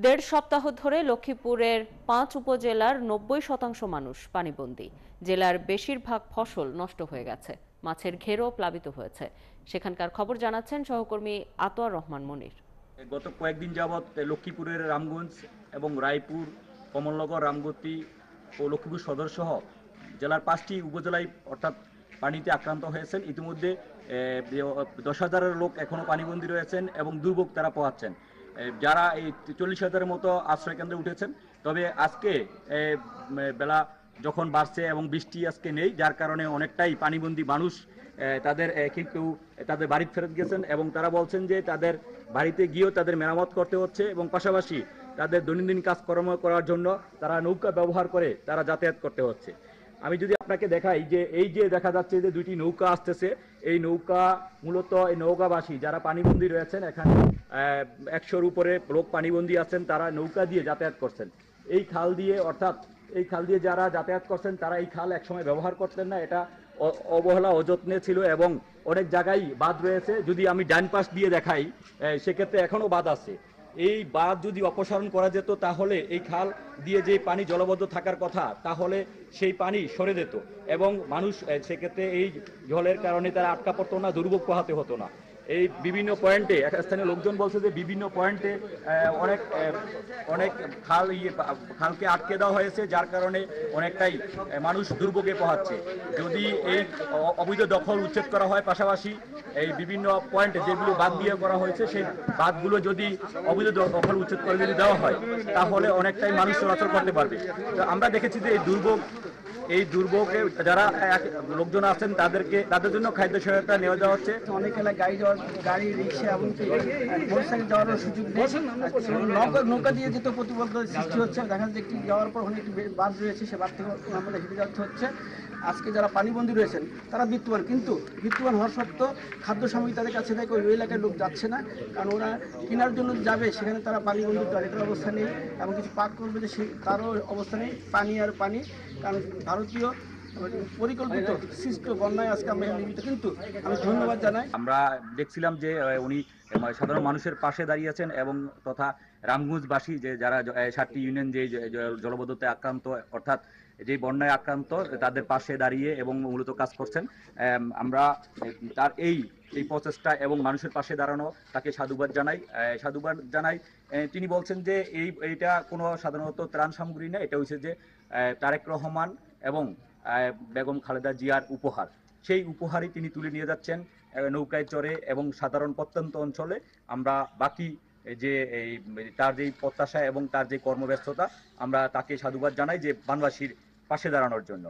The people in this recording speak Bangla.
দেড় সপ্তাহ ধরে লক্ষ্মীপুরের ৫ উপজেলার ৯০% মানুষ পানিবন্দী। জেলার বেশিরভাগ ফসল নষ্ট হয়ে গেছে, মাছের ঘেরও প্লাবিত হয়েছে। সেখানকার খবর জানাচ্ছেন সহকর্মী আতোয়ার রহমান মনির। গত কয়েকদিন যাবৎ লক্ষ্মীপুরের রামগঞ্জ এবং রায়পুর, কমলনগর, রামগতি ও লক্ষ্মীপুর সদর সহ জেলার ৫টি উপজেলায় অর্থাৎ পানিতে আক্রান্ত হয়েছেন। ইতিমধ্যে ১০,০০০-এর লোক এখনও পানিবন্দী রয়েছেন এবং দুর্ভোগ তারা পোহাচ্ছেন। যারা এই ৪০,০০০-এর মতো আশ্রয়কেন্দ্রে উঠেছেন। তবে আজকে বেলা যখন বাড়ছে এবং বৃষ্টি আজকে নেই, যার কারণে অনেকটাই পানিবন্দী মানুষ তাদের কেউ তাদের বাড়ি ফেরত গেছেন এবং তারা বলছেন যে তাদের বাড়িতে গিয়েও তাদের মেরামত করতে হচ্ছে এবং পাশাপাশি তাদের দৈনন্দিন কাজকর্ম করার জন্য তারা নৌকা ব্যবহার করে তারা যাতায়াত করতে হচ্ছে। আমি যদি আপনাকে দেখাই যে এই যে দেখা যাচ্ছে যে দুইটি নৌকা আসতেছে, এই নৌকা মূলত এই নৌকাবাসী যারা পানিবন্দী রয়েছেন, এখানে ১০০-র উপরে লোক পানিবন্দী আছেন, তারা নৌকা দিয়ে যাতায়াত করছেন। এই খাল দিয়ে অর্থাৎ এই খাল দিয়ে যারা যাতায়াত করছেন তারা এই খাল একসময় ব্যবহার করতেন না, এটা অবহেলা অযত্নে ছিল এবং অনেক জায়গায় বাঁধ রয়েছে। যদি আমি ডান পাশ দিয়ে দেখাই, সেক্ষেত্রে এখনও বাঁধ আছে। এই বাঁধ যদি অপসারণ করা যেত তাহলে এই খাল দিয়ে যে পানি জলবদ্ধ থাকার কথা, তাহলে সেই পানি সরে যেত এবং মানুষ সেক্ষেত্রে এই জলের কারণে তারা আটকা পড়তো না, দুর্ভোগ পোহাতে হতো না। এই বিভিন্ন পয়েন্টে স্থানীয় লোকজন বলছে যে বিভিন্ন পয়েন্টে অনেক অনেক খালকে আটকে দেওয়া হয়েছে, যার কারণে অনেকটাই মানুষ দুর্ভোগে পোহাচ্ছে। যদি এই অবৈধ দখল উচ্ছেদ করা হয়, পাশাপাশি এই বিভিন্ন পয়েন্টে যেগুলো বাদ দিয়ে করা হয়েছে সেই বাদগুলো যদি অবৈধ দখল উচ্ছেদ করে যদি দেওয়া হয়, তাহলে অনেকটাই মানুষ চলাচল করতে পারবে। তো আমরা দেখেছি যে এই দুর্ভোগে যারা লোকজন আছেন তাদের জন্য খাদ্য সহায়তা নেওয়া দেওয়া হচ্ছে। অনেক এলাকায় গাড়ি রিক্সা এবং মোটরসাইকেল যাওয়ার সুযোগ নেই, নৌকা দিয়ে যেতে প্রতিবন্ধকতা সৃষ্টি হচ্ছে। দেখা যাচ্ছে একটি যাওয়ার পর অনেক বাঁধ রয়েছে, সে বাঁধ থেকে আমাদের হেঁটে যাচ্ছে হচ্ছে। আজকে যারা পানিবন্দী রয়েছেন তারা বিত্তবান, কিন্তু বিত্তবান হওয়ার সত্ত্বেও খাদ্য সামগ্রী তাদের কাছে নেই, ওই এলাকার লোক যাচ্ছে না, কারণ ওরা কেনার জন্য যাবে, সেখানে তারা পানিবন্দী টয়লেটের অবস্থা নেই এবং কিছু পাক করবে যে তারও অবস্থা নেই। পানি আর পানি, কারণ ভারতীয় পরিকল্পিত সৃষ্ট বন্যায় আজকে আমরা নির্মিত। কিন্তু আমি ধন্যবাদ জানাই। আমরা দেখছিলাম যে উনি সাধারণ মানুষের পাশে দাঁড়িয়েছেন এবং তথা রামগঞ্জবাসী যে যারা 7টি ইউনিয়ন যে জলবদ্ধতায় আক্রান্ত অর্থাৎ যে বন্যায় আক্রান্ত, তাদের পাশে দাঁড়িয়ে এবং মূলত কাজ করছেন। আমরা তার এই প্রচেষ্টা এবং মানুষের পাশে দাঁড়ানো তাকে সাধুবাদ জানাই। তিনি বলছেন যে এইটা কোনো সাধারণত ত্রাণ সামগ্রী না, এটা হচ্ছে যে তারেক রহমান এবং বেগম খালেদা জিয়ার উপহার। সেই উপহারই তিনি তুলে নিয়ে যাচ্ছেন নৌকায় চড়ে এবং সাধারণ প্রত্যন্ত অঞ্চলে। আমরা বাকি যে তার যেই প্রত্যাশা এবং তার যে কর্মব্যস্ততা, আমরা তাকে সাধুবাদ জানাই যে বানবাসীর পাশে দাঁড়ানোর জন্য।